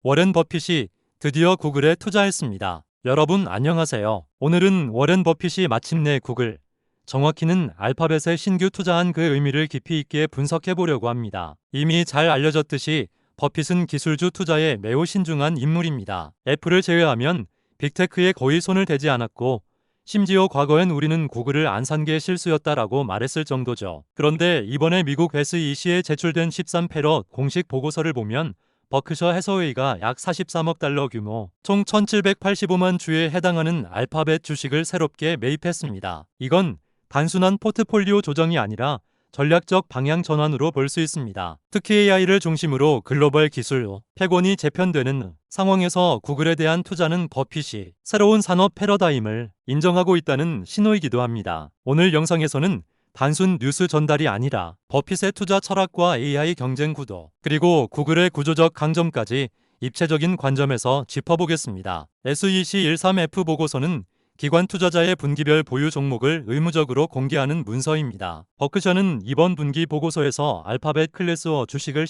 워렌 버핏이 드디어 구글에 투자했습니다. 여러분 안녕하세요. 오늘은 워렌 버핏이 마침내 구글, 정확히는 알파벳에 신규 투자한 그 의미를 깊이 있게 분석해 보려고 합니다. 이미 잘 알려졌듯이 버핏은 기술주 투자에 매우 신중한 인물입니다. 애플을 제외하면 빅테크에 거의 손을 대지 않았고 심지어 과거엔 우리는 구글을 안 산 게 실수였다라고 말했을 정도죠. 그런데 이번에 미국 SEC에 제출된 13패럿 공식 보고서를 보면 버크셔 해서웨이가 약 43억 달러 규모, 총 1785만 주에 해당하는 알파벳 주식을 새롭게 매입했습니다. 이건 단순한 포트폴리오 조정이 아니라 전략적 방향 전환으로 볼 수 있습니다. 특히 AI를 중심으로 글로벌 기술 패권이 재편되는 상황에서 구글에 대한 투자는 버핏이 새로운 산업 패러다임을 인정하고 있다는 신호이기도 합니다. 오늘 영상에서는 단순 뉴스 전달이 아니라 버핏의 투자 철학과 AI 경쟁 구도, 그리고 구글의 구조적 강점까지 입체적인 관점에서 짚어보겠습니다. SEC 13F 보고서는 기관 투자자의 분기별 보유 종목을 의무적으로 공개하는 문서입니다. 버크셔는 이번 분기 보고서에서 알파벳 클래스워 주식을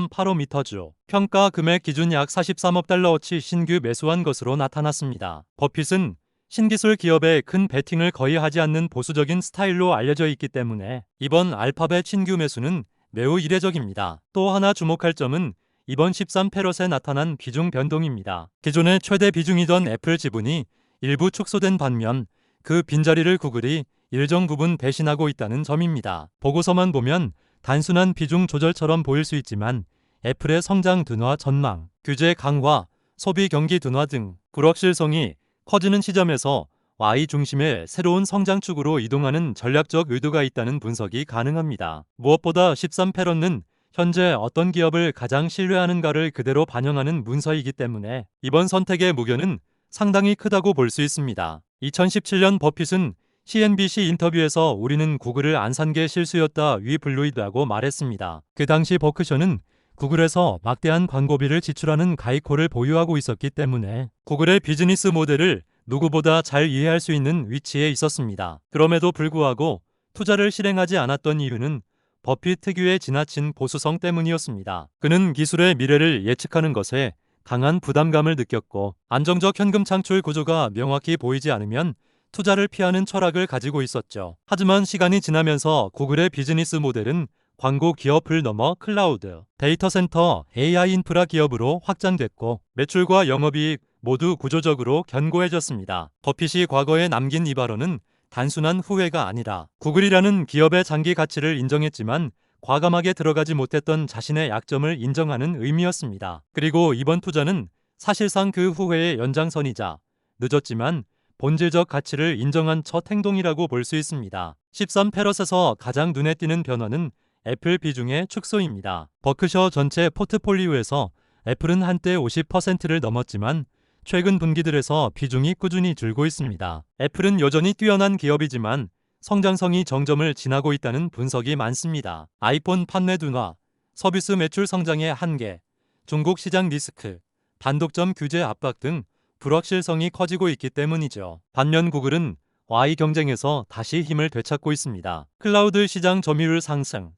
17.85m주, 평가 금액 기준 약 43억 달러어치 신규 매수한 것으로 나타났습니다. 버핏은 신기술 기업에 큰 베팅을 거의 하지 않는 보수적인 스타일로 알려져 있기 때문에 이번 알파벳 신규 매수는 매우 이례적입니다. 또 하나 주목할 점은 이번 13패럿에 나타난 비중 변동입니다. 기존의 최대 비중이던 애플 지분이 일부 축소된 반면 그 빈자리를 구글이 일정 부분 대신하고 있다는 점입니다. 보고서만 보면 단순한 비중 조절처럼 보일 수 있지만 애플의 성장 둔화 전망, 규제 강화, 소비 경기 둔화 등 불확실성이 커지는 시점에서 Y 중심의 새로운 성장축으로 이동하는 전략적 의도가 있다는 분석이 가능합니다. 무엇보다 13패럿은 현재 어떤 기업을 가장 신뢰하는가를 그대로 반영하는 문서이기 때문에 이번 선택의 무게는 상당히 크다고 볼 수 있습니다. 2017년 버핏은 CNBC 인터뷰에서 우리는 구글을 안 산 게 실수였다 위 블루이드라고 말했습니다. 그 당시 버크셔는 구글에서 막대한 광고비를 지출하는 가이코를 보유하고 있었기 때문에 구글의 비즈니스 모델을 누구보다 잘 이해할 수 있는 위치에 있었습니다. 그럼에도 불구하고 투자를 실행하지 않았던 이유는 버핏 특유의 지나친 보수성 때문이었습니다. 그는 기술의 미래를 예측하는 것에 강한 부담감을 느꼈고 안정적 현금 창출 구조가 명확히 보이지 않으면 투자를 피하는 철학을 가지고 있었죠. 하지만 시간이 지나면서 구글의 비즈니스 모델은 광고 기업을 넘어 클라우드, 데이터 센터, AI 인프라 기업으로 확장됐고 매출과 영업이익 모두 구조적으로 견고해졌습니다. 버핏이 과거에 남긴 이 발언은 단순한 후회가 아니라 구글이라는 기업의 장기 가치를 인정했지만 과감하게 들어가지 못했던 자신의 약점을 인정하는 의미였습니다. 그리고 이번 투자는 사실상 그 후회의 연장선이자 늦었지만 본질적 가치를 인정한 첫 행동이라고 볼 수 있습니다. 13패럿에서 가장 눈에 띄는 변화는 애플 비중의 축소입니다. 버크셔 전체 포트폴리오에서 애플은 한때 50%를 넘었지만 최근 분기들에서 비중이 꾸준히 줄고 있습니다. 애플은 여전히 뛰어난 기업이지만 성장성이 정점을 지나고 있다는 분석이 많습니다. 아이폰 판매 둔화, 서비스 매출 성장의 한계, 중국 시장 리스크, 단독점 규제 압박 등 불확실성이 커지고 있기 때문이죠. 반면 구글은 Y 경쟁에서 다시 힘을 되찾고 있습니다. 클라우드 시장 점유율 상승,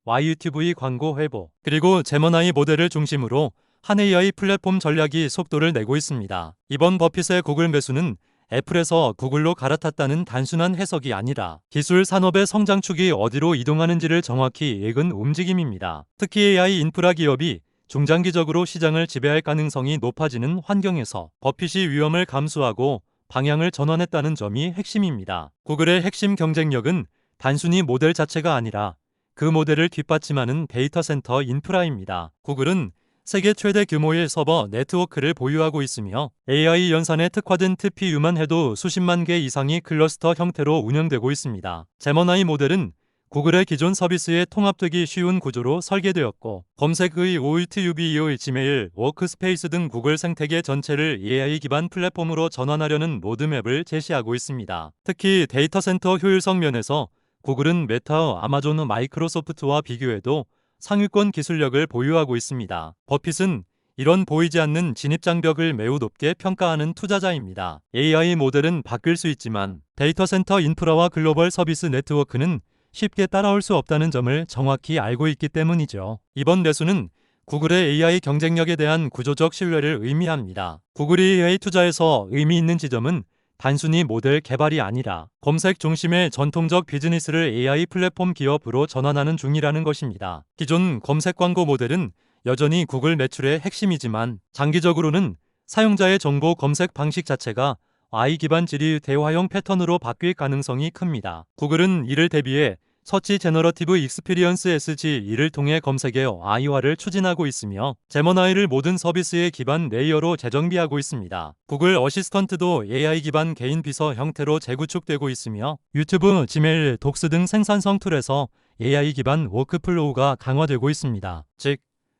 YUTV 광고 회복, 그리고 제머나이 모델을 중심으로 한 AI 플랫폼 전략이 속도를 내고 있습니다. 이번 버핏의 구글 매수는 애플에서 구글로 갈아탔다는 단순한 해석이 아니라 기술 산업의 성장축이 어디로 이동하는지를 정확히 읽은 움직임입니다. 특히 AI 인프라 기업이 중장기적으로 시장을 지배할 가능성이 높아지는 환경에서 버핏이 위험을 감수하고 방향을 전환했다는 점이 핵심입니다. 구글의 핵심 경쟁력은 단순히 모델 자체가 아니라 그 모델을 뒷받침하는 데이터 센터 인프라입니다. 구글은 세계 최대 규모의 서버 네트워크를 보유하고 있으며 AI 연산에 특화된 TPU만 해도 수십만 개 이상이 클러스터 형태로 운영되고 있습니다. 제머나이 모델은 구글의 기존 서비스에 통합되기 쉬운 구조로 설계되었고 검색의 OUTUB의 지메일, 워크스페이스 등 구글 생태계 전체를 AI 기반 플랫폼으로 전환하려는 로드맵을 제시하고 있습니다. 특히 데이터 센터 효율성 면에서 구글은 메타, 아마존, 마이크로소프트와 비교해도 상위권 기술력을 보유하고 있습니다. 버핏은 이런 보이지 않는 진입장벽을 매우 높게 평가하는 투자자입니다. AI 모델은 바뀔 수 있지만 데이터 센터 인프라와 글로벌 서비스 네트워크는 쉽게 따라올 수 없다는 점을 정확히 알고 있기 때문이죠. 이번 매수는 구글의 AI 경쟁력에 대한 구조적 신뢰를 의미합니다. 구글이 AI 투자에서 의미 있는 지점은 단순히 모델 개발이 아니라 검색 중심의 전통적 비즈니스를 AI 플랫폼 기업으로 전환하는 중이라는 것입니다. 기존 검색 광고 모델은 여전히 구글 매출의 핵심이지만 장기적으로는 사용자의 정보 검색 방식 자체가 AI 기반 질의 대화형 패턴으로 바뀔 가능성이 큽니다. 구글은 이를 대비해 서치 제너러티브 익스피리언스 SG2를 통해 검색의 AI화를 추진하고 있으며 제머나이를 모든 서비스의 기반 레이어로 재정비하고 있습니다. 구글 어시스턴트도 AI 기반 개인 비서 형태로 재구축되고 있으며 유튜브, 지메일, 독스 등 생산성 툴에서 AI 기반 워크플로우가 강화되고 있습니다. 즉,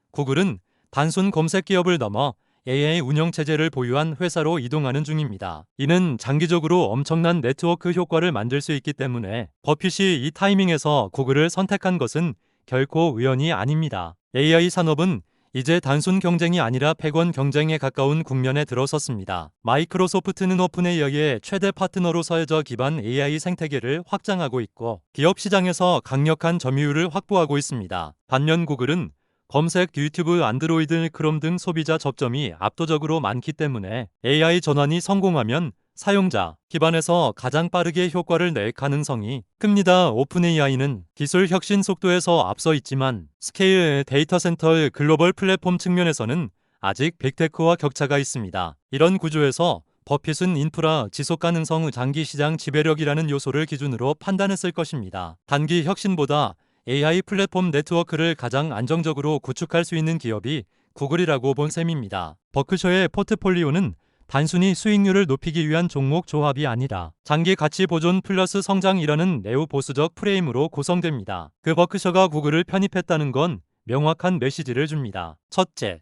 구글은 단순 검색 기업을 넘어 AI 운영체제를 보유한 회사로 이동하는 중입니다. 이는 장기적으로 엄청난 네트워크 효과를 만들 수 있기 때문에 버핏이 이 타이밍에서 구글을 선택한 것은 결코 우연이 아닙니다. AI 산업은 이제 단순 경쟁이 아니라 패권 경쟁에 가까운 국면에 들어섰습니다. 마이크로소프트는 오픈AI의 최대 파트너로서 해저 기반 AI 생태계를 확장하고 있고 기업 시장에서 강력한 점유율을 확보하고 있습니다. 반면 구글은 검색, 유튜브, 안드로이드, 크롬 등 소비자 접점이 압도적으로 많기 때문에 AI 전환이 성공하면 사용자 기반에서 가장 빠르게 효과를 낼 가능성이 큽니다. 오픈AI는 기술 혁신 속도에서 앞서 있지만 스케일, 데이터 센터, 글로벌 플랫폼 측면에서는 아직 빅테크와 격차가 있습니다. 이런 구조에서 버핏은 인프라, 지속가능성, 장기 시장 지배력이라는 요소를 기준으로 판단했을 것입니다. 단기 혁신보다 AI 플랫폼 네트워크를 가장 안정적으로 구축할 수 있는 기업이 구글이라고 본 셈입니다. 버크셔의 포트폴리오는 단순히 수익률을 높이기 위한 종목 조합이 아니라 장기 가치 보존 플러스 성장이라는 매우 보수적 프레임으로 구성됩니다. 그 버크셔가 구글을 편입했다는 건 명확한 메시지를 줍니다. 첫째,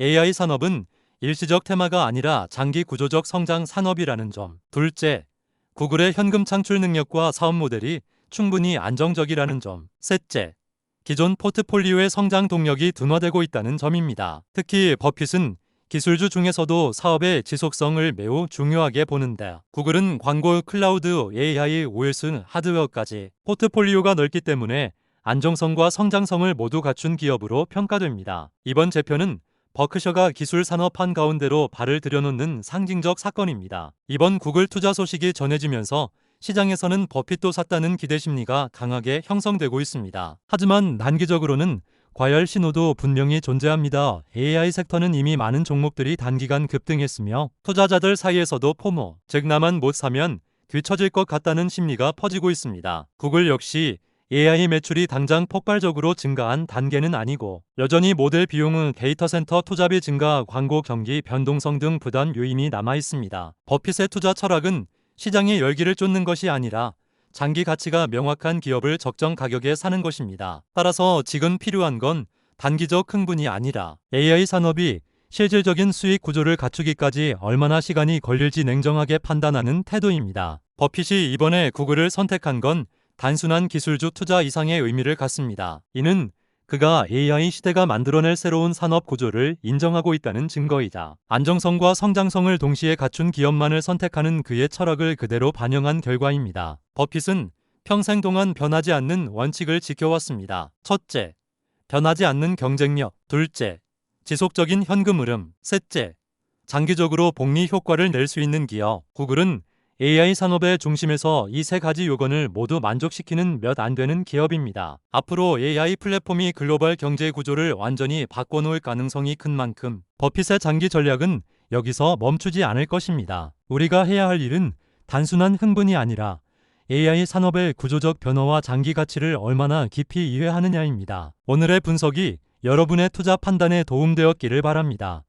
AI 산업은 일시적 테마가 아니라 장기 구조적 성장 산업이라는 점. 둘째, 구글의 현금 창출 능력과 사업 모델이 충분히 안정적이라는 점. 셋째, 기존 포트폴리오의 성장 동력이 둔화되고 있다는 점입니다. 특히 버핏은 기술주 중에서도 사업의 지속성을 매우 중요하게 보는데 구글은 광고, 클라우드, AI, OS, 하드웨어까지 포트폴리오가 넓기 때문에 안정성과 성장성을 모두 갖춘 기업으로 평가됩니다. 이번 재표는 버크셔가 기술 산업 한가운데로 발을 들여놓는 상징적 사건입니다. 이번 구글 투자 소식이 전해지면서 시장에서는 버핏도 샀다는 기대 심리가 강하게 형성되고 있습니다. 하지만 단기적으로는 과열 신호도 분명히 존재합니다. AI 섹터는 이미 많은 종목들이 단기간 급등했으며 투자자들 사이에서도 포모, 즉 나만 못 사면 뒤처질 것 같다는 심리가 퍼지고 있습니다. 구글 역시 AI 매출이 당장 폭발적으로 증가한 단계는 아니고 여전히 모델 비용은 데이터 센터 투자비 증가, 광고 경기 변동성 등 부담 요인이 남아 있습니다. 버핏의 투자 철학은 시장의 열기를 쫓는 것이 아니라 장기 가치가 명확한 기업을 적정 가격에 사는 것입니다. 따라서 지금 필요한 건 단기적 흥분이 아니라 AI 산업이 실질적인 수익 구조를 갖추기까지 얼마나 시간이 걸릴지 냉정하게 판단하는 태도입니다. 버핏이 이번에 구글을 선택한 건 단순한 기술주 투자 이상의 의미를 갖습니다. 이는 그가 AI 시대가 만들어낼 새로운 산업 구조를 인정하고 있다는 증거이자 안정성과 성장성을 동시에 갖춘 기업만을 선택하는 그의 철학을 그대로 반영한 결과입니다. 버핏은 평생 동안 변하지 않는 원칙을 지켜왔습니다. 첫째, 변하지 않는 경쟁력. 둘째, 지속적인 현금 흐름. 셋째, 장기적으로 복리 효과를 낼 수 있는 기업. 구글은 AI 산업의 중심에서 이 세 가지 요건을 모두 만족시키는 몇 안 되는 기업입니다. 앞으로 AI 플랫폼이 글로벌 경제 구조를 완전히 바꿔놓을 가능성이 큰 만큼 버핏의 장기 전략은 여기서 멈추지 않을 것입니다. 우리가 해야 할 일은 단순한 흥분이 아니라 AI 산업의 구조적 변화와 장기 가치를 얼마나 깊이 이해하느냐입니다. 오늘의 분석이 여러분의 투자 판단에 도움되었기를 바랍니다.